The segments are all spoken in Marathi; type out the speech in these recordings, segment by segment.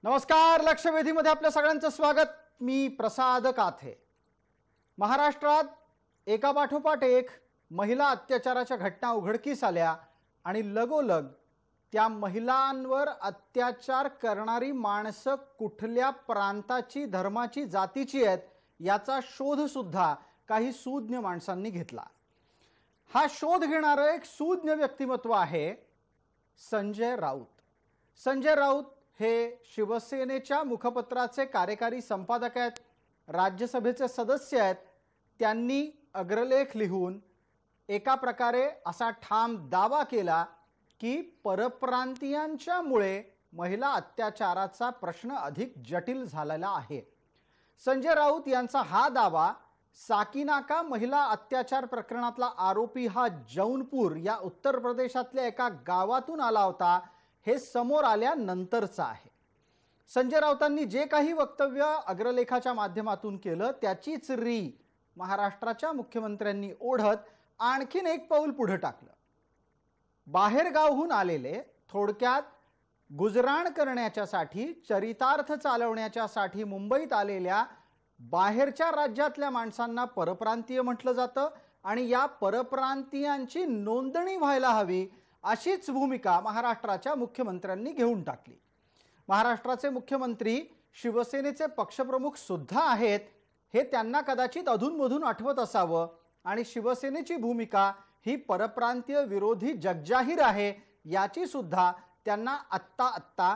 नमस्कार. लक्षवेधीमध्ये आपल्या सगळ्यांचं स्वागत. मी प्रसाद काथे. महाराष्ट्रात एकापाठोपाठ एक महिला अत्याचाराच्या घटना उघडकीस आल्या आणि लगोलग त्या महिलांवर अत्याचार करणारी माणसं कुठल्या प्रांताची, धर्माची, जातीची आहेत याचा शोध सुद्धा काही सूज्ञ माणसांनी घेतला. हा शोध घेणारं एक सूज्ञ व्यक्तिमत्व आहे संजय राऊत. संजय राऊत हे शिवसेनेच्या मुखपत्राचे कार्यकारी संपादक आहेत, राज्यसभेचे सदस्य आहेत. त्यांनी अग्रलेख लिहून एका प्रकारे असा ठाम दावा केला की परप्रांतीयांच्यामुळे महिला अत्याचाराचा प्रश्न अधिक जटिल झालेला आहे. संजय राऊत यांचा हा दावा साकीनाका महिला अत्याचार प्रकरणातला आरोपी हा जौनपूर या उत्तर प्रदेशातल्या एका गावातून आला होता हे समोर आल्यानंतरचा आहे. संजय राऊतांनी जे काही वक्तव्य अग्रलेखाच्या माध्यमातून केलं त्याचीच री महाराष्ट्राच्या मुख्यमंत्र्यांनी ओढत आणखीन एक पाऊल पुढे टाकलं. बाहेरगावहून आलेले, थोडक्यात गुजराण करण्याच्यासाठी, चरितार्थ चालवण्याच्यासाठी मुंबईत आलेल्या बाहेरच्या राज्यातल्या माणसांना परप्रांतीय म्हटलं जातं आणि या परप्रांतीयांची नोंदणी व्हायला हवी अशीच भूमिका महाराष्ट्राच्या मुख्यमंत्र्यांनी घेऊन टाकली. महाराष्ट्राचे मुख्यमंत्री शिवसेनेचे पक्षप्रमुख सुद्धा आहेत हे त्यांना कदाचित अधूनमधून आठवत असावं आणि शिवसेनेची भूमिका ही परप्रांतीय विरोधी जगजाहीर आहे याची सुद्धा त्यांना आत्ता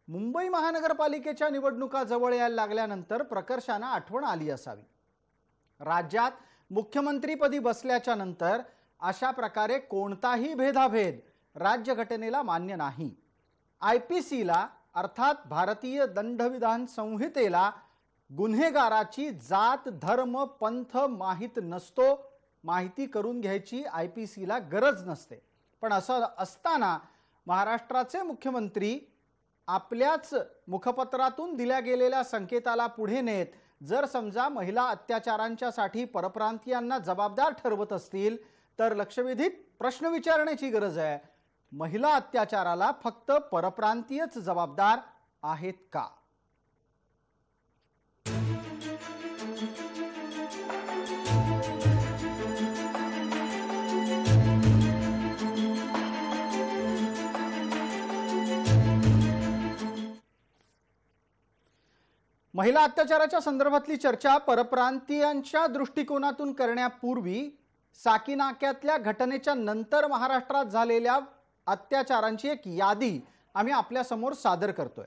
मुंबई महानगरपालिकेच्या निवडणुका जवळ यायला लागल्यानंतर प्रकर्षाने आठवण आली असावी. राज्यात मुख्यमंत्रीपदी बसल्याच्या नंतर अशा प्रकारे कोणताही भेदाभेद राज्यघटनेला मान्य नाही. IPCला अर्थात भारतीय दंडविधान संहितेला गुन्हेगाराची जात, धर्म, पंथ माहित नसतो. माहिती करून घ्यायची IPCला गरज नसते. पण असं असताना महाराष्ट्राचे मुख्यमंत्री आपल्याच मुखपत्रातून दिल्या गेलेल्या संकेताला पुढे नेत जर समजा महिला अत्याचारांच्यासाठी परप्रांतीयांना जबाबदार ठरवत असतील तर लक्षवेधीत प्रश्न विचारण्याची गरज आहे. महिला अत्याचाराला फक्त परप्रांतीयच जबाबदार आहेत का? महिला अत्याचाराच्या संदर्भातली चर्चा परप्रांतीयांच्या दृष्टिकोनातून करण्यापूर्वी साकीनाक्यातल्या घटनेच्या नंतर महाराष्ट्रात झालेल्या अत्याचारांची एक यादी आम्ही आपल्या समोर सादर करतोय.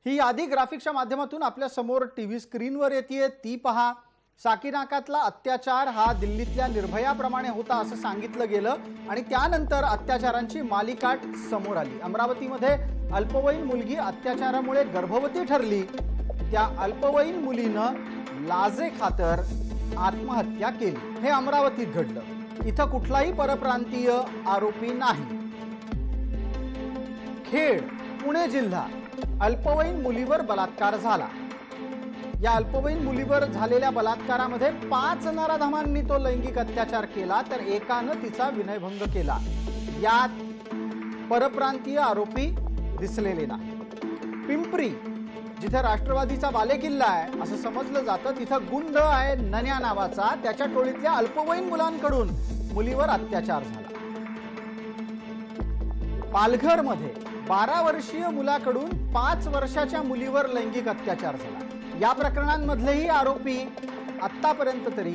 ही यादी ग्राफिक्सच्या माध्यमातून आपल्या समोर टीव्ही स्क्रीनवर येते. ती पहा. साकीनाक्यातला अत्याचार हा दिल्लीतल्या निर्भयाप्रमाणे होता असं सांगितलं गेलं आणि त्यानंतर अत्याचारांची मालिकाट समोर आली. अमरावतीमध्ये अल्पवयीन मुलगी अत्याचारामुळे गर्भवती ठरली. त्या अल्पवयीन मुलीनं लाजेखातर आत्महत्या केली. हे अमरावतीत घडलं. इथं कुठलाही परप्रांतीय आरोपी नाही. खेड, पुणे जिल्हा, अल्पवयीन मुलीवर बलात्कार झाला. या अल्पवयीन मुलीवर झालेल्या बलात्कारामध्ये 5 नराधमांनी तो लैंगिक अत्याचार केला तर एकानं तिचा विनयभंग केला. यात परप्रांतीय आरोपी दिसलेले नाही. पिंपरी, जिथे राष्ट्रवादीचा बालेकिल्ला आहे असं समजलं जातं, तिथं गुंड आहे नन्या नावाचा, त्याच्या टोळीतल्या अल्पवयीन मुलांकडून मुलीवर अत्याचार झाला. पालघरमध्ये 12 वर्षीय मुलाकडून 5 वर्षाच्या मुलीवर लैंगिक अत्याचार झाला. या प्रकरणांमधलेही आरोपी आतापर्यंत तरी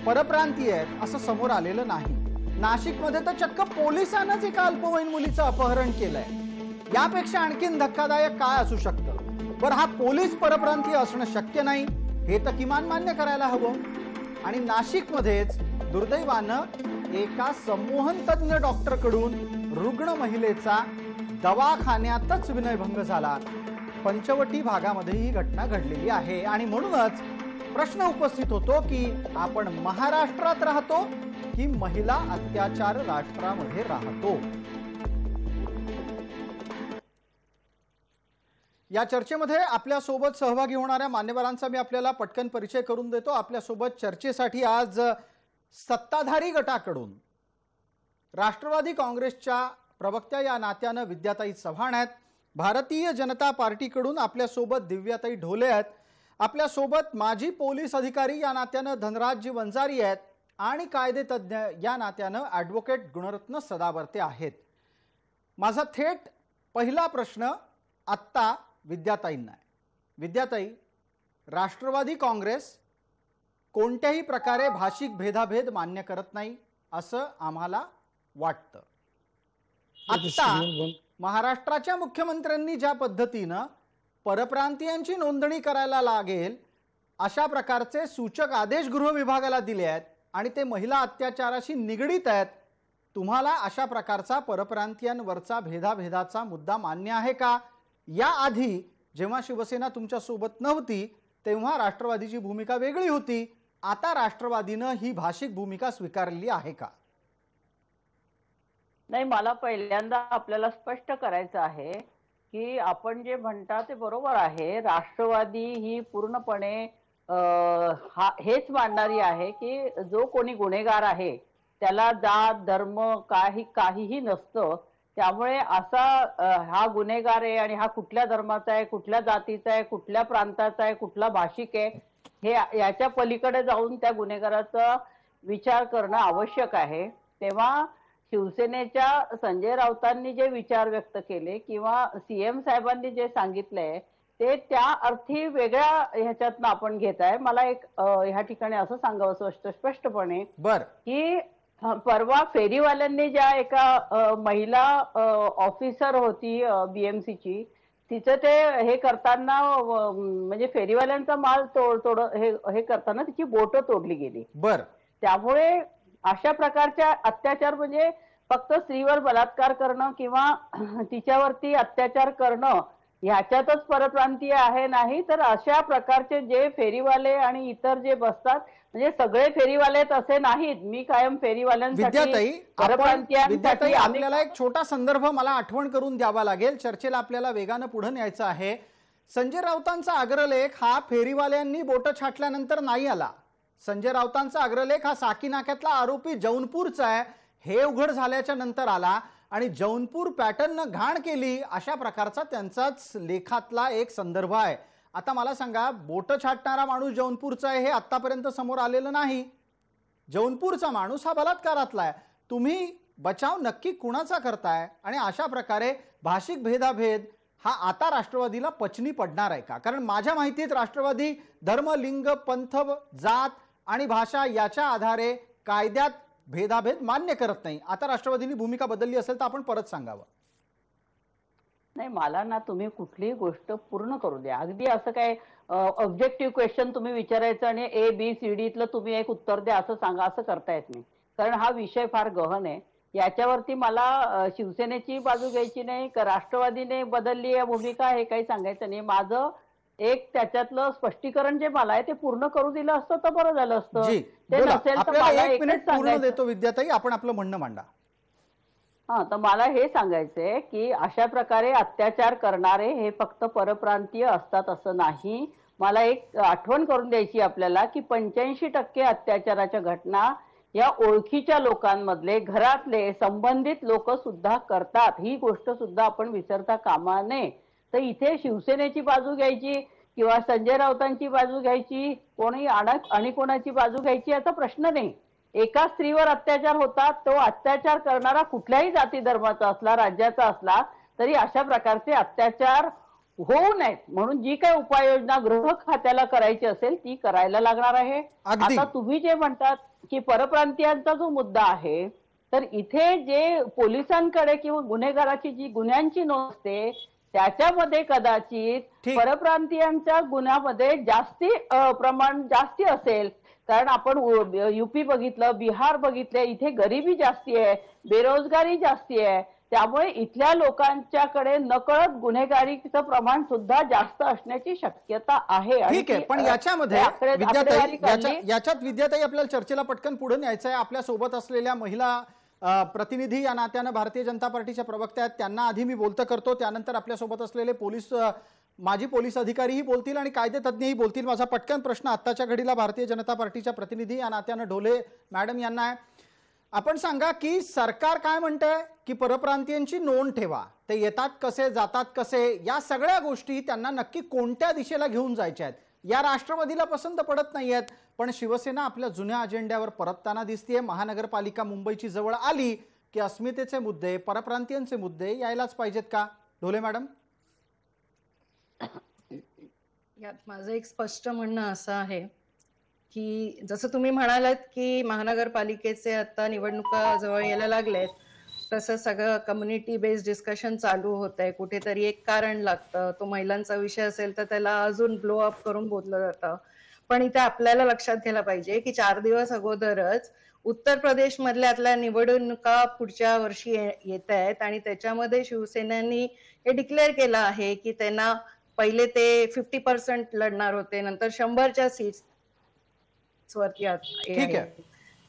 परप्रांतीय आहेत असं समोर आलेलं नाही. नाशिकमध्ये तर चक्क पोलिसांनाच एका अल्पवयीन मुलीचं अपहरण केलंय. यापेक्षा आणखीन धक्कादायक काय असू शकतं? बरं, हा पोलीस परप्रांतीय असणं शक्य नाही हे तर किमान मान्य करायला हवं. आणि नाशिकमध्येच दुर्दैवानं एका संमोहन तज्ञ डॉक्टरकडून रुग्ण महिलेचा दवाखान्यातच विनयभंग झाला. पंचवटी भागामध्ये ही घटना घडलेली आहे आणि म्हणूनच प्रश्न उपस्थित होतो की आपण महाराष्ट्रात राहतो की महिला अत्याचार राष्ट्रामध्ये राहतो? या चर्चेमध्ये आपल्या सोबत सहभागी होणाऱ्या मान्यवरांचा मी आपल्याला पटकन परिचय करून देतो. आपल्या सोबत चर्चेसाठी आज सत्ताधारी गटाकडून राष्ट्रवादी काँग्रेसच्या प्रवक्त्या या नात्यानं विद्याताई चव्हाण आहेत. भारतीय जनता पार्टीकडून आपल्यासोबत दिव्याताई ढोले आहेत, आपल्यासोबत माजी पोलीस अधिकारी या नात्यानं धनराजजी वंजारी आहेत आणि कायदेतज्ञ या नात्यानं ॲडव्होकेट गुणरत्न सदावर्ते आहेत। माझा थेट पहिला प्रश्न आत्ता विद्याताईंना आहे। विद्याताई, राष्ट्रवादी काँग्रेस कोणत्याही प्रकारे भाषिक भेदाभेद मान्य करत नाही असं आम्हाला वाटतं। आत्ता महाराष्ट्राच्या मुख्यमंत्र्यांनी ज्या पद्धतीनं परप्रांतीयांची नोंदणी करायला लागेल अशा प्रकारचे सूचक आदेश गृह विभागाला दिले आहेत आणि ते महिला अत्याचाराशी निगडीत आहेत, तुम्हाला अशा प्रकारचा परप्रांतीयांवरचा भेदाभेदाचा मुद्दा मान्य आहे का? या आधी जेव्हा शिवसेना तुमच्या सोबत नव्हती तेव्हा राष्ट्रवादीची भूमिका वेगळी होती, आता राष्ट्रवादीनं ही भाषिक भूमिका स्वीकारली आहे का? नाही, मला पहिल्यांदा आपल्याला स्पष्ट करायचं आहे की आपण जे म्हणता ते बरोबर आहे। राष्ट्रवादी ही पूर्णपणे हेच मानणारी आहे की जो कोणी गुन्हेगार आहे त्याला जात धर्म काहीही नसतं, त्यामुळे असा हा गुन्हेगार आहे आणि हा कुठल्या धर्माचा आहे, कुठल्या जातीचा आहे, कुठल्या प्रांताचा आहे, कुठला भाषिक आहे, हे याच्या पलीकडे जाऊन त्या गुन्हेगाराचा विचार करणं आवश्यक आहे। तेव्हा शिवसेनेच्या संजय राऊतांनी जे विचार व्यक्त केले किंवा सीएम साहेबांनी जे सांगितलंय ते त्या अर्थी वेगळ्या ह्याच्यातनं आपण घेत आहे। मला एक ह्या ठिकाणी असं सांगावं स्पष्टपणे की परवा फेरीवाल्यांनी ज्या एका महिला ऑफिसर होती बीएमसीची, तिचं ते हे करताना म्हणजे फेरीवाल्यांचा माल तोड हे करताना तिची बोटं तोडली गेली। त्यामुळे अशा प्रकारच्या अत्याचार म्हणजे फक्त स्त्रीवर बलात्कार करणं किंवा तिच्यावरती अत्याचार करणं ह्याच्यातच परप्रांतीय आहे नाही, तर अशा प्रकारचे जे फेरीवाले आणि इतर जे बसतात म्हणजे सगळे फेरीवालेत असे नाहीत। मी कायम फेरीवाल्यांसाठी विद्याताई आपल्याला एक छोटा संदर्भ मला आठवण करून द्यावा लागेल, चर्चेला आपल्याला वेगानं पुढे न्यायचं आहे। संजय राऊतांचा अग्रलेख हा फेरीवाल्यांनी बोट छाटल्यानंतर नाही आला। संजय राऊतांचा अग्रलेख हा साकीनाक्यातला आरोपी जौनपूरचा आहे, हे उघड झाल्याच्या नंतर आला आणि जौनपूर पॅटर्ननं घाण केली अशा प्रकारचा त्यांचाच लेखातला एक संदर्भ आहे। आता मला सांगा, बोट छाटणारा माणूस जौनपूरचा आहे हे आतापर्यंत समोर आलेलं नाही। जौनपूरचा माणूस हा बलात्कारातला आहे। तुम्ही बचाव नक्की कुणाचा करताय आणि अशा प्रकारे भाषिक भेदाभेद हा आता राष्ट्रवादीला पचनी पडणार आहे का? कारण माझ्या माहितीत राष्ट्रवादी धर्म, लिंग, पंथ, जात आणि भाषा याच्या आधारे कायद्यात भेदाभेद मान्य करत नाही। आता राष्ट्रवादीनी भूमिका बदलली असेल तर आपण परत सांगावं। नाही, मला ना तुम्ही कुठलीही गोष्ट पूर्ण करू द्या। अगदी असं काय ऑब्जेक्टिव्ह क्वेश्चन तुम्ही विचारायचं आणि ए बी सी डी तलं तुम्ही एक उत्तर द्या असं सांगा, असं करता येत नाही, कारण हा विषय फार गहन आहे। याच्यावरती मला शिवसेनेची बाजू घ्यायची नाही का राष्ट्रवादीने बदलली आहे भूमिका हे काही सांगायचं नाही। माझं एक त्याच्यातलं स्पष्टीकरण जे मला आहे ते पूर्ण करू दिलं असतं तर बरं झालं असतं। ते नसेल तर मला एक मिनिट पूर्ण देतो विद्याताई, आपण आपलं म्हणणं मांडा। तर मला हे सांगायचंय की अशा प्रकारे अत्याचार करणारे हे फक्त परप्रांतीय असतात असं नाही। मला एक आठवण करून द्यायची आपल्याला की 85% अत्याचाराच्या घटना या ओळखीच्या लोकांमधले, घरातले, संबंधित लोक सुद्धा करतात। ही गोष्ट सुद्धा आपण विसरता कामा नये। तर इथे शिवसेनेची बाजू घ्यायची किंवा संजय राऊतांची बाजू घ्यायची, कोणी आणि कोणाची बाजू घ्यायची याचा प्रश्न नाही। एका स्त्रीवर अत्याचार होतात, तो अत्याचार करणारा कुठल्याही जाती धर्माचा असला, राज्याचा असला तरी अशा प्रकारचे अत्याचार होऊ नयेत म्हणून जी काही उपाययोजना गृह खात्याला करायची असेल ती करायला लागणार आहे। आता तुम्ही जे म्हणतात की परप्रांतीयांचा जो मुद्दा आहे, तर इथे जे पोलिसांकडे किंवा गुन्हेगाराची जी गुन्ह्यांची नोंद असते त्याच्यामध्ये कदाचित परप्रांतीयांच्या गुन्ह्यामध्ये प्रमाण जास्ती असेल, कारण आपण यूपी बघितलं, बिहार बघितलं, इथे गरिबी जास्ती आहे, बेरोजगारी जास्ती आहे, त्यामुळे इथल्या लोकांच्याकडे नकळत गुन्हेगारीचं प्रमाण सुद्धा जास्त असण्याची शक्यता आहे। ठीक आहे, पण याच्यामध्ये याच्यात विद्याताई आपल्याला चर्चेला पटकन पुढे न्यायचं आहे। आपल्या सोबत असलेल्या महिला प्रतिनिधी या नात्यानं भारतीय जनता पार्टीच्या प्रवक्त्या आहेत, त्यांना आधी मी बोलतं करतो, त्यानंतर आपल्या सोबत असलेले माजी पोलीस अधिकारीही बोलतील आणि कायदेतज्ञही बोलतील। माझा पटकन प्रश्न आत्ताच्या घडीला भारतीय जनता पार्टीच्या प्रतिनिधी या नात्यानं ढोले मॅडम यांना आहे। आपण सांगा की सरकार काय म्हणतंय की परप्रांतीयांची नोंद ठेवा, ते येतात कसे जातात कसे, या सगळ्या गोष्टी त्यांना नक्की कोणत्या दिशेला घेऊन जायच्या आहेत या राष्ट्रवादीला पसंत पडत नाहीयेत. पण शिवसेना आपल्या जुन्या अजेंड्यावर परतताना दिसतेय. महानगरपालिका मुंबईची जवळ आली की अस्मितेचे मुद्दे, परप्रांतीयांचे मुद्दे यायलाच पाहिजेत का? ढोले मॅडम. यात माझं एक स्पष्ट म्हणणं असं आहे की जसं तुम्ही म्हणालात की महानगरपालिकेचे आता निवडणुका जवळ यायला लागलेत, तसं सगळं कम्युनिटी बेस्ड डिस्कशन चालू होत आहे. कुठेतरी एक कारण लागतं, तो महिलांचा विषय असेल तर त्याला अजून ब्लो अप करून बोललं जातं. पण इथे आपल्याला लक्षात घ्यायला पाहिजे की 4 दिवस अगोदरच उत्तर प्रदेश मधल्या निवडणुका पुढच्या वर्षी येत आहेत आणि त्याच्यामध्ये शिवसेनेनी हे डिक्लेअर केलं आहे की त्यांना पहिले ते 50% लढणार होते, नंतर 100च्या सीट्स वरती ठीक आहे.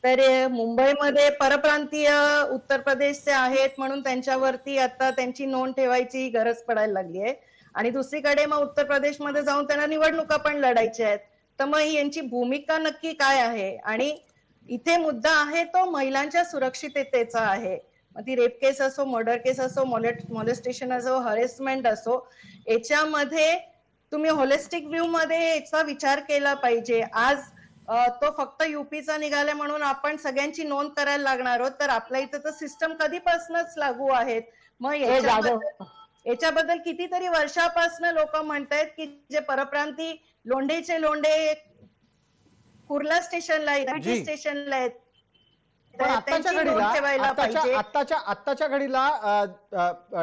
तर मुंबईमध्ये परप्रांतीय उत्तर प्रदेशचे आहेत म्हणून त्यांच्यावरती आता त्यांची नोंद ठेवायची गरज पडायला लागली आहे. आणि दुसरीकडे मग उत्तर प्रदेशमध्ये जाऊन त्यांना निवडणुका पण लढायच्या आहेत. तर मग यांची भूमिका नक्की काय आहे? आणि इथे मुद्दा आहे तो महिलांच्या सुरक्षिततेचा आहे. मग ती रेप केस असो, मर्डर केस असो, मॉलेस्टेशन असो, हरेसमेंट असो, याच्यामध्ये तुम्ही होलिस्टिक व्ह्यू मध्ये याचा विचार केला पाहिजे. आज तो फक्त युपीचा निघाला म्हणून आपण सगळ्यांची नोंद करायला लागणार आहोत, तर आपल्या इथं तर सिस्टम कधीपासूनच लागू आहेत. मग याच्याबद्दल कितीतरी वर्षापासून लोक म्हणतायत की जे परप्रांती लोंढेचे लोंढे कुर्ला स्टेशनला आहेत, स्टेशनला आहेत, पण आत्ताच्या घडीला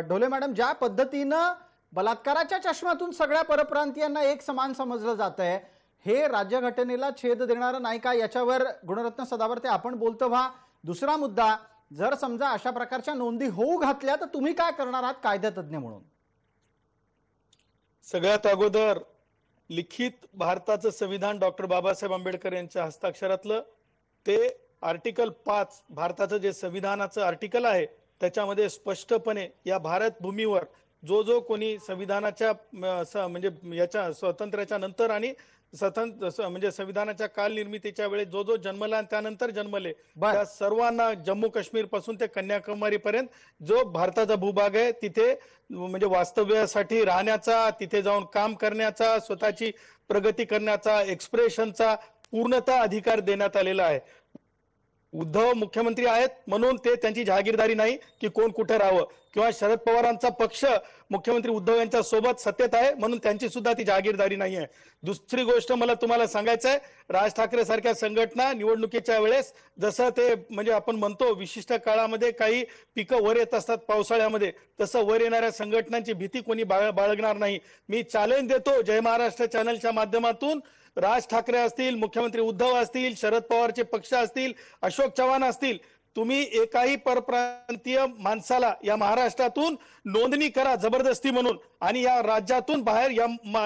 ढोले मॅडम, ज्या पद्धतीनं बलात्काराच्या चष्म्यातून सगळ्या परप्रांतीयांना एक समान समजलं जात आहे, हे राज्यघटनेला छेद देणारं नाही का? याच्यावर गुणरत्न सदावर्ते आपण बोलतो व्हा. दुसरा मुद्दा, जर समजा अशा प्रकारच्या नोंदी होऊ घातल्या तर तुम्ही काय करणार आहात कायदेतज्ञ म्हणून? सगळ्यात अगोदर लिखित भारताचं संविधान डॉक्टर बाबासाहेब आंबेडकर यांच्या हस्ताक्षरातलं ते आर्टिकल 5 भारताचं जे संविधानाचं आर्टिकल आहे त्याच्यामध्ये स्पष्टपणे या भारत भूमीवर जो कोणी संविधानाच्या म्हणजे याच्या स्वातंत्र्याच्या नंतर आणि म्हणजे संविधानाच्या काल निर्मितीच्या वेळेस जो जन्मला आणि त्यानंतर जन्मले त्या सर्वांना जम्मू काश्मीर पासून ते कन्याकुमारी पर्यंत जो भारताचा भूभाग आहे तिथे म्हणजे वास्तव्यासाठी राहण्याचा, तिथे जाऊन काम करण्याचा, स्वतःची प्रगती करण्याचा, एक्सप्रेशनचा पूर्णतः अधिकार देण्यात आलेला आहे. उद्धव मुख्यमंत्री आहेत म्हणून ते त्यांची जहागीरदारी नाही की कोण कुठे राहावं, किंवा शरद पवारांचा पक्ष मुख्यमंत्री उद्धव यांच्या सोबत सत्तेत आहे म्हणून त्यांची सुद्धा ती जहागीरदारी नाही आहे. दुसरी गोष्ट मला तुम्हाला सांगायचं आहे, राज ठाकरे सारख्या संघटना निवडणुकीच्या वेळेस जसं ते म्हणजे आपण म्हणतो विशिष्ट काळामध्ये काही पिकं वर येत असतात पावसाळ्यामध्ये, तसं वर येणाऱ्या संघटनांची भीती कोणी बाळगणार नाही. मी चॅलेंज देतो जय महाराष्ट्र चॅनलच्या माध्यमातून, राज ठाकरे असतील, मुख्यमंत्री उद्धव असतील, शरद पवारचे पक्ष असतील, अशोक चव्हाण असतील, तुम्ही एकाही परप्रांतीय माणसाला या महाराष्ट्रातून नोंदणी करा जबरदस्ती म्हणून आणि या राज्यातून बाहेर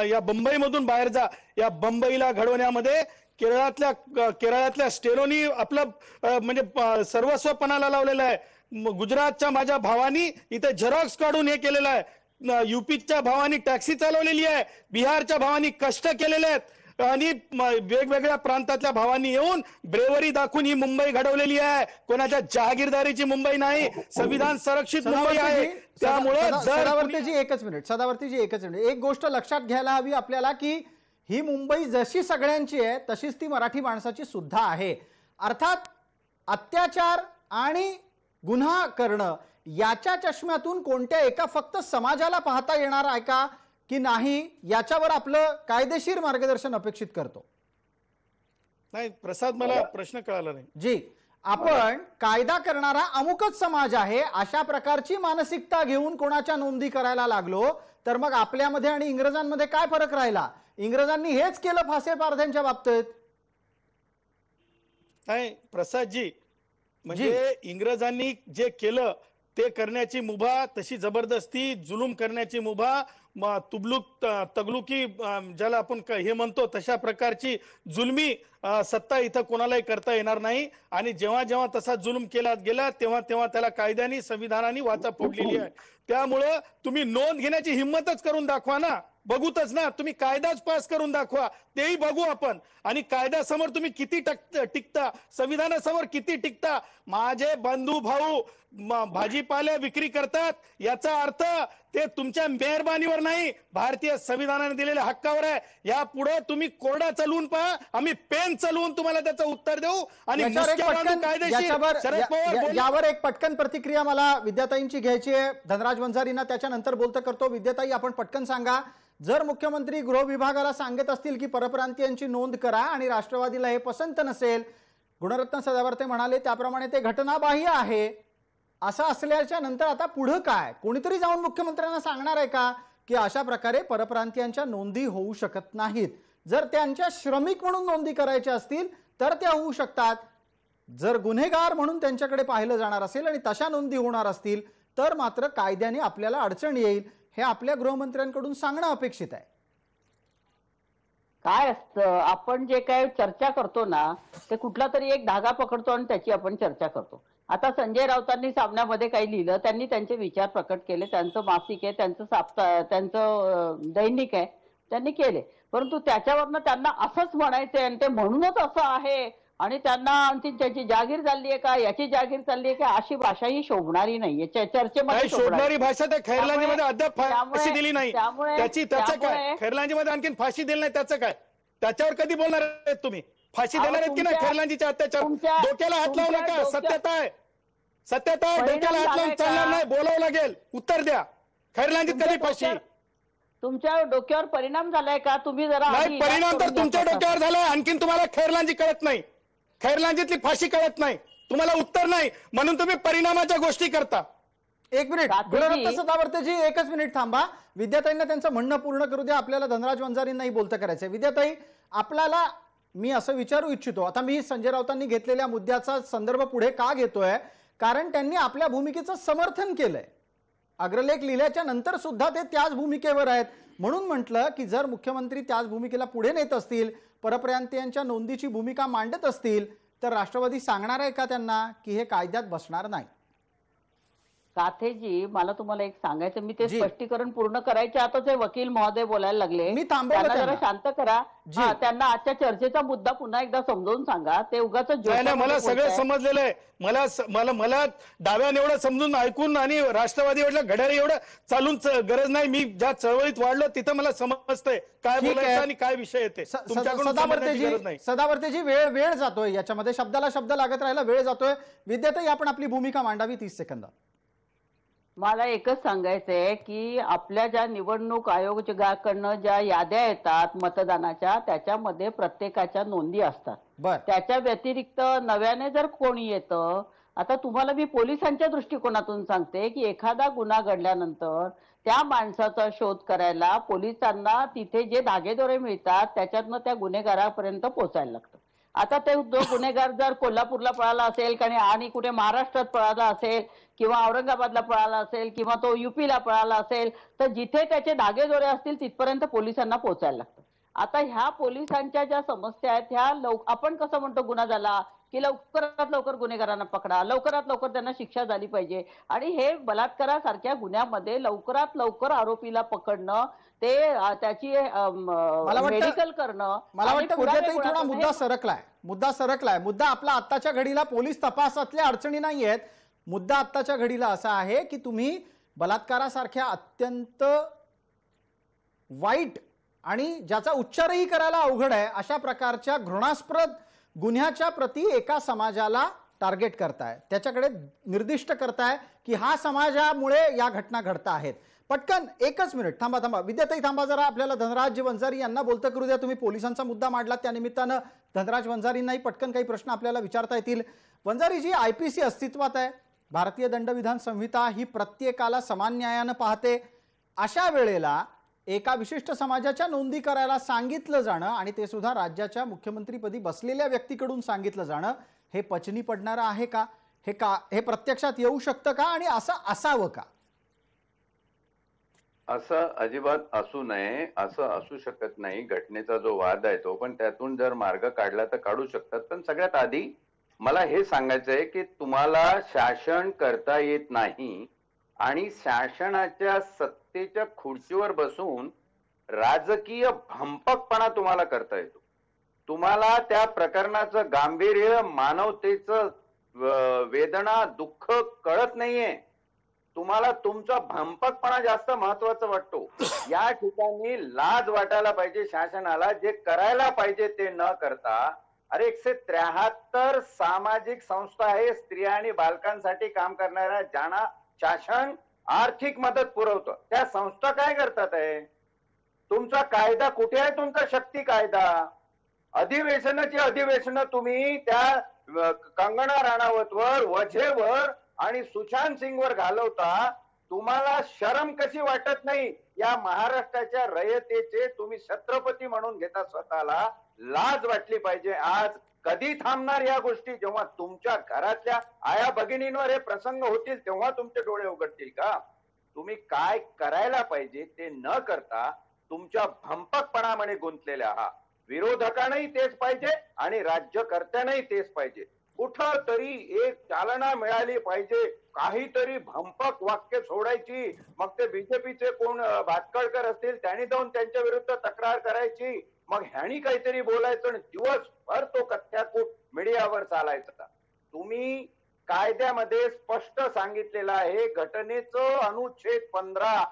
या बंबईमधून बाहेर जा. या बंबईला घडवण्यामध्ये केरळातल्या स्टेरोनी आपलं म्हणजे सर्वस्व पणाला लावलेलं आहे. गुजरातच्या माझ्या भावानी इथे झेरॉक्स काढून हे केलेलं आहे. युपीच्या भावानी टॅक्सी चालवलेली आहे. बिहारच्या भावानी कष्ट केलेले आहेत आणि वेगवेगळ्या प्रांतातल्या भावांनी येऊन ब्रेवरी दाखवून ही मुंबई घडवलेली आहे. कोणाच्या जहागीरदारीची मुंबई नाही, संविधान संरक्षित मुंबई आहे. त्यामुळे सदावर्तीजी एकच मिनिट, एक गोष्ट लक्षात घ्यायला हवी आपल्याला की ही मुंबई जशी सगळ्यांची आहे तशीच ती मराठी माणसाची सुद्धा आहे. अर्थात अत्याचार आणि गुन्हा करणं याच्या चष्म्यातून कोणत्या एका फक्त समाजाला पाहता येणार आहे का की नाही, याच्यावर आपलं कायदेशीर मार्गदर्शन अपेक्षित करतो. नाही प्रसाद, मला प्रश्न कळाला नाही. जी, आपण कायदा करणारा अमुकच समाज आहे अशा प्रकारची मानसिकता घेऊन कोणाच्या नोंदी करायला लागलो तर मग आपल्यामध्ये आणि इंग्रजांमध्ये काय फरक राहिला? इंग्रजांनी हेच केलं फासे पारध्यांच्या बाबतीत. नाही प्रसादजी, म्हणजे इंग्रजांनी जे केलं ते करण्याची मुभा, तशी जबरदस्ती जुलूम करण्याची मुभा, तुबलुक तगलुकी ज्याला आपण हे म्हणतो तशा प्रकारची जुलमी सत्ता इथं कोणालाही करता येणार नाही. आणि जेव्हा जेव्हा तसा जुलूम केला गेला तेव्हा तेव्हा त्याला कायद्याने संविधानाने वाचा फोडलेली आहे. त्यामुळं तुम्ही नोंद घेण्याची हिंमतच करून दाखवा ना. बघूतच ना, तुम्ही कायदाच पास करून दाखवा, तेही बघू आपण. आणि कायद्यासमोर तुम्ही किती टिकता, संविधानासमोर किती टिकता. माझे बंधू भाऊ भाजीपाले विक्री करतात, याचा अर्थ ते तुमच्या मेहरबानीवर नाही, भारतीय संविधानाने दिलेल्या हक्कावर आहे. यापुढे तुम्ही कोरडा चालवून पहा, आम्ही पेन चालवून तुम्हाला त्याचं उत्तर देऊ. आणि यावर एक पटकन प्रतिक्रिया मला विद्याताईंची घ्यायची आहे. धनराज वंजारींना त्याच्यानंतर बोलतं करतो. विद्याताई, आपण पटकन सांगा, जर मुख्यमंत्री गृह विभागाला सांगत असतील की परप्रांतीयांची नोंद करा आणि राष्ट्रवादीला हे पसंत नसेल, गुणरत्न सदावर्ते म्हणाले त्याप्रमाणे ते घटनाबाह्य आहे, असं असल्याच्या नंतर आता पुढे काय? कोणीतरी जाऊन मुख्यमंत्र्यांना सांगणार आहे का की अशा प्रकारे परप्रांतीयांच्या नोंदी होऊ शकत नाहीत? जर त्यांच्या श्रमिक म्हणून नोंदी करायच्या असतील तर त्या होऊ शकतात. जर गुन्हेगार म्हणून त्यांच्याकडे पाहिलं जाणार असेल आणि तशा नोंदी होणार असतील तर मात्र कायद्याने आपल्याला अडचण येईल, हे आपल्या गृहमंत्र्यांकडून सांगणं अपेक्षित आहे. काय असतं, आपण जे काय चर्चा करतो ना, ते कुठला तरी एक धागा पकडतो आणि त्याची आपण चर्चा करतो. आता संजय राऊतांनी सामन्यामध्ये काही लिहिलं, त्यांनी त्यांचे विचार प्रकट केले, त्यांचं मासिक आहे, त्यांचं दैनिक आहे, त्यांनी केले. परंतु त्याच्यावरनं त्यांना असंच म्हणायचंय आणि ते म्हणूनच असं आहे आणि त्यांना आणखी त्याची जागीर चालली आहे का, याची जागीर चालली आहे का, अशी भाषा ही शोभणारी नाहीये चर्चेमध्ये. शोभणारी भाषा त्या खैरलांजीमध्ये अद्याप फाशी दिली नाही, त्याचं काय? खैरलांजीमध्ये आणखी फाशी दिली नाही, त्याचं काय? त्याच्यावर कधी बोलणार आहेत तुम्ही? फाशी देणार आहेत की नाही खैरलांजीच्या अत्याचार? डोक्याला हात लावू नका, सत्यता आहे, सत्यता आहे, डोक्याला हात लावून चालणार नाही, बोलावं लागेल, उत्तर द्या. खैरलांजीत कधी फाशी? तुमच्या डोक्यावर परिणाम झालाय का? तुम्ही जरा नाही, परिणाम तर तुमच्या डोक्यावर झालाय. आणखीन तुम्हाला खैरलांजी कळत नाही, खैरलांजीतली फाशी कळत नाही, तुम्हाला उत्तर नाही, म्हणून तुम्ही परिणामाच्या गोष्टी करता. एक मिनिट गुणरत्न सदावर्तेजी, एकच मिनिट थांबा. विद्याताईंना त्यांचं म्हणणं पूर्ण करू द्या. आपल्याला धनराज वंजारींनाही बोलतं करायचंय. विद्याताई, आपल्याला मी असं विचारू इच्छितो, आता मी संजय राऊतांनी घेतलेल्या मुद्द्याचा संदर्भ पुढे का घेतोय, कारण त्यांनी आपल्या भूमिकेचं समर्थन केलंय. अग्रलेख लिहिल्याच्या नंतर सुद्धा ते त्याच भूमिकेवर आहेत. म्हणून म्हटलं की जर मुख्यमंत्री त्याच भूमिकेला पुढे नेत असतील, परप्रांतीयांच्या नोंदीची भूमिका मांडत असतील, तर राष्ट्रवादी सांगणार आहे का त्यांना की हे कायद्यात बसणार नाही? काथेजी, मला तुम्हाला एक सांगायचं, मी ते स्पष्टीकरण पूर्ण करायचे आता ते वकील महोदय बोलायला लागले, मी थांबवलं, त्यांना जरा शांत करा. त्यांना आजच्या चर्चेचा मुद्दा पुन्हा एकदा समजावून सांगा. ते उगाच मला सगळं समजलेलं आहे. मला डाव्याने एवढं समजून ऐकून आणि राष्ट्रवादी घड्याळ एवढं चालून गरज नाही. मी ज्या चळवळीत वाढलो तिथं मला समजतंय काय बोलायचं आणि काय विषय येते. सदावर्तेजी, वेळ जातोय याच्यामध्ये, शब्दाला शब्द लागत राहिला, वेळ जातोय. विद्याताई, आपण आपली भूमिका मांडावी 30 सेकंद. मला एकच सांगायचंय की आपल्या ज्या निवडणूक आयोगाकडनं ज्या याद्या येतात मतदानाच्या, त्याच्यामध्ये प्रत्येकाच्या नोंदी असतात. त्याच्या व्यतिरिक्त नव्याने जर कोणी येतं, आता तुम्हाला मी पोलिसांच्या दृष्टिकोनातून सांगते की एखादा गुन्हा घडल्यानंतर त्या माणसाचा शोध करायला पोलिसांना तिथे जे धागेदोरे मिळतात त्याच्यातनं त्या गुन्हेगारापर्यंत पोहोचायला लागतं. आता ते जो गुन्हेगार जर कोल्हापूरला पळाला असेल आणि कुठे महाराष्ट्रात पळाला असेल किंवा औरंगाबादला पळाला असेल किंवा तो युपीला पळाला असेल, तर जिथे त्याचे धागेदोरे असतील तिथपर्यंत पोलिसांना पोहोचायला लागतं. आता ह्या पोलिसांच्या ज्या समस्या आहेत ह्या आपण कसं म्हणतो, गुन्हा झाला की लवकरात लवकर गुन्हेगारांना पकडा, लवकरात लवकर त्यांना शिक्षा झाली पाहिजे. आणि हे बलात्कारासारख्या गुन्ह्यामध्ये लवकरात लवकर आरोपीला पकडणं, ते त्याची मेडिकल करणं. मला वाटतं विद्याताई थोडा मुद्दा सरकलाय. मुद्दा आपला आत्ताच्या घडीला पोलीस तपासातल्या अडचणी नाही आहेत. मुद्दा आत्ताच्या घडीला असा आहे की तुम्ही बलात्कारासारख्या अत्यंत वाईट आणि ज्याचा उच्चारही करायला अवघड आहे अशा प्रकारच्या घृणास्पद गुन्ह्याच्या प्रती एका समाजाला टार्गेट करताय, त्याच्याकडे निर्दिष्ट करताय की हा समाजामुळे या घटना घडत आहेत. पटकन एकच मिनिट थांबा. विद्याताई थांबा जरा. आपल्याला धनराज वंजारी यांना बोलतं करू द्या. तुम्ही पोलिसांचा मुद्दा मांडला, त्या निमित्तानं धनराज वंजारींनाही पटकन काही प्रश्न आपल्याला विचारता येतील. वंजारीजी, आयपीसी अस्तित्वात आहे, भारतीय दंडविधान संहिता ही प्रत्येकाला समान न्यायानं पाहते. अशा वेळेला एका विशिष्ट समाजाच्या नोंदी करायला सांगितलं जाणं आणि ते सुद्धा राज्याच्या मुख्यमंत्रीपदी बसलेल्या व्यक्तीकडून सांगितलं जाणं हे पचनी पडणारं आहे का? हे प्रत्यक्षात येऊ शकतं का आणि असं असावं का? असं अजिबात असू नये, असं असू शकत नाही. घटनेचा जो वाद आहे तो, पण त्यातून जर मार्ग काढला तर काढू शकतात. पण सगळ्यात आधी मला हे सांगायचंय की तुम्हाला शासन करता येत नाही आणि शासनाच्या सत्तेच्या खुर्चीवर बसून राजकीय भंपकपणा तुम्हाला करता येतो. तुम्हाला त्या प्रकरणाचं गांभीर्य, मानवतेचं वेदना, दुःख कळत नाहीये. तुम्हाला तुमचा भंपकपणा जास्त महत्वाचा वाटतो. या ठिकाणी लाज वाटायला पाहिजे शासनाला, जे करायला पाहिजे ते न करता. अरे 173 सामाजिक संस्था आहे स्त्रिया आणि बालकांसाठी काम करणाऱ्या, ज्यांना शासन आर्थिक मदत पुरवतं. त्या संस्था काय करतात आहे? तुमचा कायदा कुठे आहे? तुमचा शक्ती कायदा. अधिवेशनाची अधिवेशनं तुम्ही त्या कंगना राणावतवर, वझेवर आणि सुशांत सिंगवर घालवता. तुम्हाला शरम कशी वाटत नाही? या महाराष्ट्राच्या रयतेचे तुम्ही छत्रपती म्हणून घेता स्वतःला. लाज वाटली पाहिजे. आज कधी थांबणार या गोष्टी? जेव्हा तुमच्या घरातल्या आया भगिनींवर हे प्रसंग होतील तेव्हा तुमचे डोळे उघडतील का? तुम्ही काय करायला पाहिजे ते न करता तुमच्या भंपकपणामध्ये गुंतलेल्या आहात. विरोधकांनाही तेच पाहिजे आणि राज्यकर्त्यांनाही तेच पाहिजे. कुठं तरी एक चालना मिळाली पाहिजे, काहीतरी भंपक वाक्य सोडायची. मग ते बीजेपीचे कोण भातखळकर असतील त्यांनी जाऊन त्यांच्या विरुद्ध तक्रार करायची. मग ह्यानी काहीतरी बोलायचं आणि दिवसभर तो कथ्याकूट मीडियावर चालायचा. तुम्ही कायद्यामध्ये स्पष्ट सांगितलेलं आहे, घटनेचं अनुच्छेद 15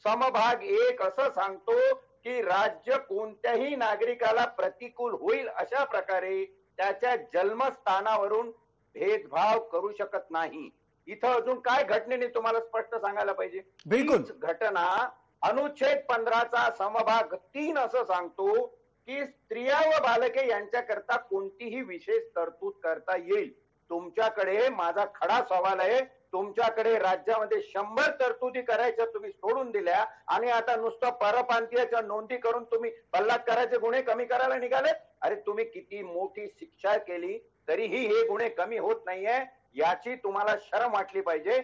समभाग 1 असं सांगतो की राज्य कोणत्याही नागरिकाला प्रतिकूल होईल अशा प्रकारे त्याच्या जन्मस्थानावरून भेदभाव करू शकत नाही. इथं अजून काय घटनेने तुम्हाला स्पष्ट सांगायला पाहिजे? बिलकुल. घटना अनुच्छेद 15चा समभाग 3 असं सांगतो की स्त्रिया व बालके यांच्याकरता कोणतीही विशेष तरतूद करता येईल. तुमच्याकडे माझा खडा सवाल आहे, तुमच्याकडे राज्यामध्ये 100 तरतुदी करायच्या तुम्ही सोडून दिल्या आणि आता नुसतं परप्रांतीयाच्या नोंदी करून तुम्ही बलात्काराचे गुन्हे कमी करायला निघाले. अरे तुम्ही किती मोठी शिक्षा केली तरीही हे गुन्हे कमी होत नाहीये. याची तुम्हाला शरम वाटली पाहिजे.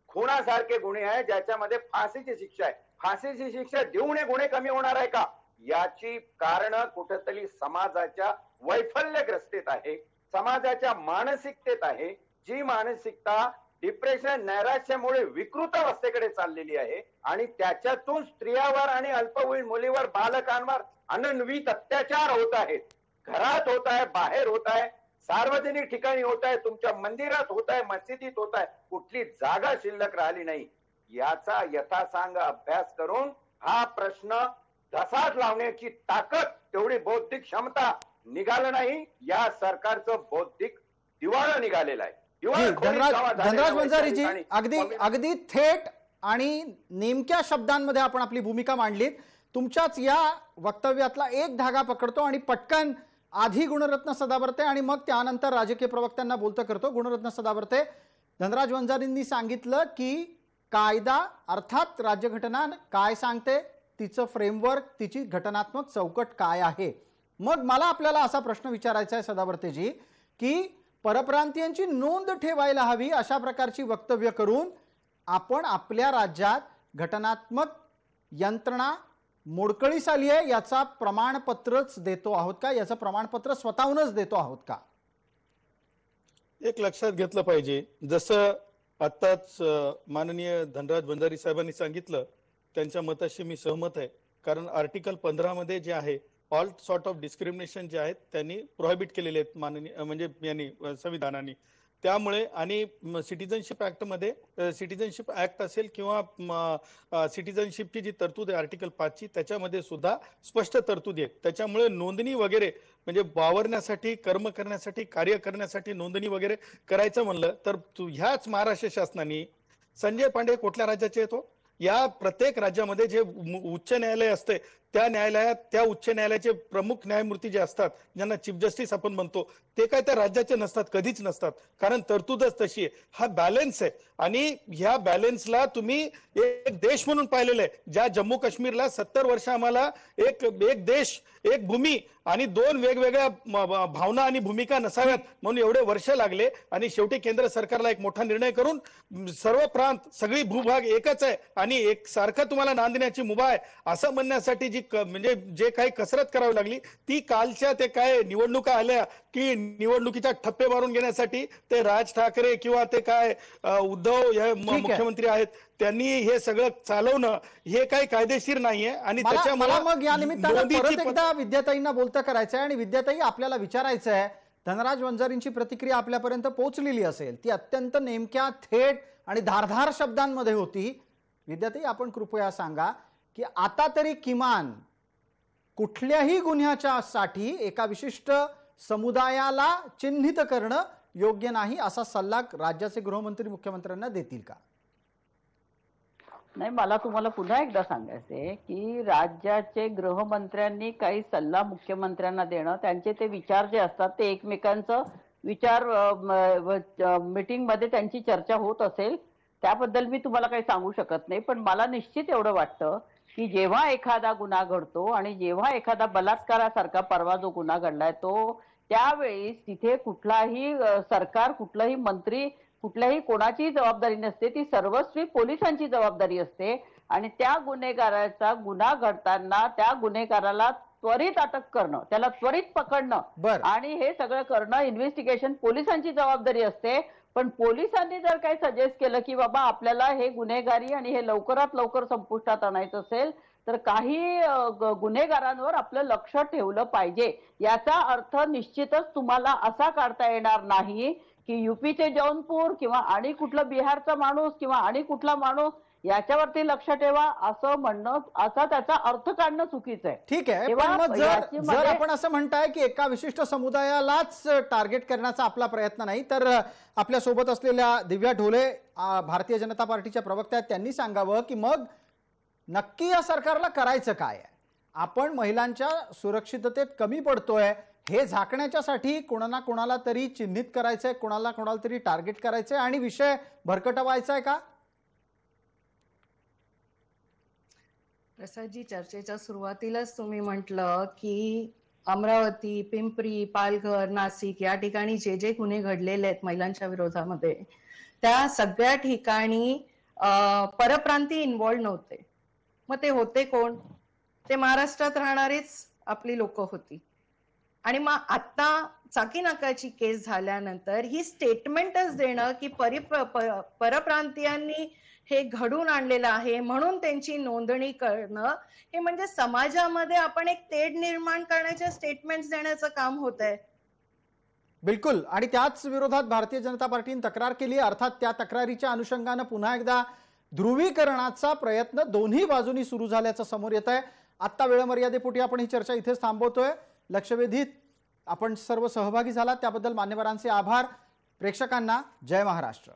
खुनासारखे गुन्हे आहे ज्याच्यामध्ये फाशीची शिक्षा आहे. फाशीची शिक्षा देऊन हे गुन्हे कमी होणार आहे का? याची कारण कुठेतरी समाजाच्या वैफल्यग्रस्तेत आहे, समाजाच्या मानसिकतेत आहे. जी मानसिकता डिप्रेशन, नैराश्यामुळे विकृत अवस्थेकडे चाललेली आहे आणि त्याच्यातून स्त्रियावर आणि अल्पवयीन मुलीवर, बालकांवर अनन्वित अत्याचार होत आहेत. घरात होत आहे, बाहेर होत आहे, सार्वजनिक ठिकाणी होत आहे, तुमच्या मंदिरात होत आहे, मस्जिदीत होत आहे. कुठली जागा शिल्लक राहिली नाही. याचा यथासांग अभ्यास करून हा प्रश्न धसात लावण्याची ताकद, तेवढी बौद्धिक क्षमता निघालं नाही. या सरकारचं बौद्धिक दिवाळं निघालेलं आहे. धनराज वंजारीजी, अगदी थेट आणि नेमक्या शब्दांमध्ये आपण आपली भूमिका मांडलीत. तुमच्याच या वक्तव्यातला एक धागा पकडतो आणि पटकन आधी गुणरत्न सदावर्ते आणि मग त्यानंतर राजकीय प्रवक्त्यांना बोलतं करतो. गुणरत्न सदावर्ते, धनराज वंजारींनी सांगितलं की कायदा अर्थात राज्यघटना काय सांगते, तिचं फ्रेमवर्क, तिची घटनात्मक चौकट काय आहे. मग मला आपल्याला असा प्रश्न विचारायचा आहे सदावर्तेजी की परप्रांतीयांची नोंद ठेवायला हवी अशा प्रकारची वक्तव्य करून आपण आपल्या राज्यात घटनात्मक यंत्रणा मोडकळीस आली आहे याचा प्रमाणपत्रच देतो आहोत का? याचं प्रमाणपत्र स्वतःहूनच देतो आहोत का? एक लक्षात घेतलं पाहिजे, जसं आताच माननीय धनराज वंजारी साहेबांनी सांगितलं, त्यांच्या मताशी मी सहमत आहे. कारण आर्टिकल 15 मध्ये जे आहे ऑल सॉर्ट ऑफ डिस्क्रिमिनेशन जे आहेत त्यांनी प्रोहिबिट केलेले आहेत माननीय म्हणजे यांनी संविधानाने. त्यामुळे आणि सिटिझनशिप ऍक्ट मध्ये सिटिझनशिप ऍक्ट असेल किंवा सिटिझनशिपची जी तरतूद आहे आर्टिकल 5 ची त्याच्यामध्ये सुद्धा स्पष्ट तरतूद आहे. त्याच्यामुळे नोंदणी वगैरे म्हणजे वावरण्यासाठी, कर्म करण्यासाठी, कार्य करण्यासाठी नोंदणी वगैरे करायचं म्हणलं तर ह्याच महाराष्ट्र शासनाने, संजय पांडे कुठल्या राज्याचे येतो, या प्रत्येक राज्यामध्ये जे उच्च न्यायालय असते त्या न्यायालयात त्या उच्च न्यायालयाचे प्रमुख न्यायमूर्ती जे असतात, ज्यांना चीफ जस्टिस आपण म्हणतो, ते काय त्या राज्याचे नसतात, कधीच नसतात. कारण तरतूदच तशी आहे. हा बॅलन्स आहे आणि ह्या बॅलन्सला तुम्ही एक देश म्हणून पाहिलेलं आहे. ज्या जम्मू काश्मीरला 70 वर्ष आम्हाला एक देश, एक भूमी आणि 2 वेगवेगळ्या भावना आणि भूमिका नसाव्यात म्हणून एवढे वर्ष लागले आणि शेवटी केंद्र सरकारला एक मोठा निर्णय करून सर्व प्रांत, सगळी भूभाग एकच आहे आणि एक सारखं तुम्हाला नांदण्याची मुभा आहे असं म्हणण्यासाठी जी म्हणजे जे काही कसरत करावी लागली ती कालच्या ते काय निवडणुका आल्या की निवडणुकीच्या ठप्पे मारून घेण्यासाठी ते राज ठाकरे किंवा ते काय उद्धव हे मुख्यमंत्री आहेत त्यांनी हे सगळं चालवणं हे काही कायदेशीर नाहीये आणि मला मग या निमित्तानं परत मोदीची एकदा विद्याताईंना बोलतं करायचंय आणि विद्याताई आपल्याला विचारायचं आहे, धनराज वंजारींची प्रतिक्रिया आपल्यापर्यंत पोहोचलेली असेल, ती अत्यंत नेमक्या, थेट आणि धारधार शब्दांमध्ये होती. विद्याताई, आपण कृपया सांगा की आता तरी किमान कुठल्याही गुन्ह्याच्या साठी एका विशिष्ट समुदायाला चिन्हित करणं योग्य नाही असा सल्ला राज्याचे गृहमंत्री मुख्यमंत्र्यांना देतील का? नाही, मला तुम्हाला पुन्हा एकदा सांगायचंय की राज्याचे गृहमंत्र्यांनी काही सल्ला मुख्यमंत्र्यांना देणं, त्यांचे ते विचार जे असतात ते एकमेकांचं विचार मीटिंग मध्ये त्यांची चर्चा होत असेल त्याबद्दल मी तुम्हाला काही सांगू शकत नाही. पण मला निश्चित एवढं वाटतं की जेव्हा एखादा गुन्हा घडतो आणि जेव्हा एखादा बलात्कारासारखा परवा जो गुन्हा घडलाय तो, त्यावेळेस तिथे कुठलाही सरकार, कुठलाही मंत्री, कुठल्याही कोणाचीही जबाबदारी नसते, ती सर्वस्वी पोलिसांची जबाबदारी असते. आणि त्या गुन्हेगाराचा गुन्हा घडताना त्या गुन्हेगाराला त्वरित अटक करणं, त्याला त्वरित पकडणं आणि हे सगळं करणं, इन्व्हेस्टिगेशन पोलिसांची जबाबदारी असते. पण पोलिसांनी जर काही सजेस्ट केलं की बाबा आपल्याला हे गुन्हेगारी आणि हे लवकरात लवकर संपुष्टात आणायचं असेल तर काही गुन्हेगारांवर आपलं लक्ष ठेवलं पाहिजे, याचा अर्थ निश्चितच तुम्हाला असा काढता येणार नाही की युपीचे जौनपूर किंवा आणि कुठला बिहारचा माणूस किंवा आणि कुठला माणूस याच्यावरती लक्ष ठेवा असं म्हणणं, असा त्याचा अर्थ काढणं चुकीचं आहे. ठीक आहे, पण मग जर आपण असं म्हणताय की एका विशिष्ट समुदायालाच टार्गेट करण्याचा आपला प्रयत्न नाही, तर आपल्या सोबत असलेल्या दिव्या ढोले भारतीय जनता पार्टीच्या प्रवक्त्या आहेत, त्यांनी सांगावं की मग नक्की या सरकारला करायचं काय आहे? आपण महिलांच्या सुरक्षिततेत कमी पडतोय हे झाकण्याच्यासाठी कोणाला कोणाला तरी चिन्हित करायचंय, कोणाला कोणाला तरी टार्गेट करायचंय आणि विषय भरकटवायचा आहे का? प्रसादजी, चर्चेच्या सुरुवातीलाच तुम्ही म्हटलं की अमरावती, पिंपरी, पालघर, नाशिक या ठिकाणी जे जे गुन्हे घडलेले आहेत महिलांच्या विरोधामध्ये, त्या सगळ्या ठिकाणी परप्रांती इन्व्हॉल्व नव्हते. मग ते होते कोण? ते महाराष्ट्रात राहणारीच आपली लोक होती. आणि मग आता चाकीनाकाची केस झाल्यानंतर ही स्टेटमेंटच देणं की परप्रांतीयांनी हे घडून आणलेलं आहे म्हणून त्यांची नोंदणी करणं, हे म्हणजे समाजामध्ये आपण एक तेढ निर्माण करण्याच्या स्टेटमेंट्स देण्याचं काम होत आहे. बिलकुल, आणि त्याच विरोधात भारतीय जनता पार्टीने तक्रार केली. अर्थात त्या तक्रारीच्या अनुषंगानं पुन्हा एकदा ध्रुवीकरणाचा प्रयत्न दोन्ही बाजूनी सुरू झाल्याचं समोर येत आहे. आत्ता वेळमर्यादेपोटी आपण ही चर्चा इथेच थांबवतोय. लक्षवेधीत आपण सर्व सहभागी झालात त्याबद्दल मान्यवरांचे आभार. प्रेक्षकांना जय महाराष्ट्र.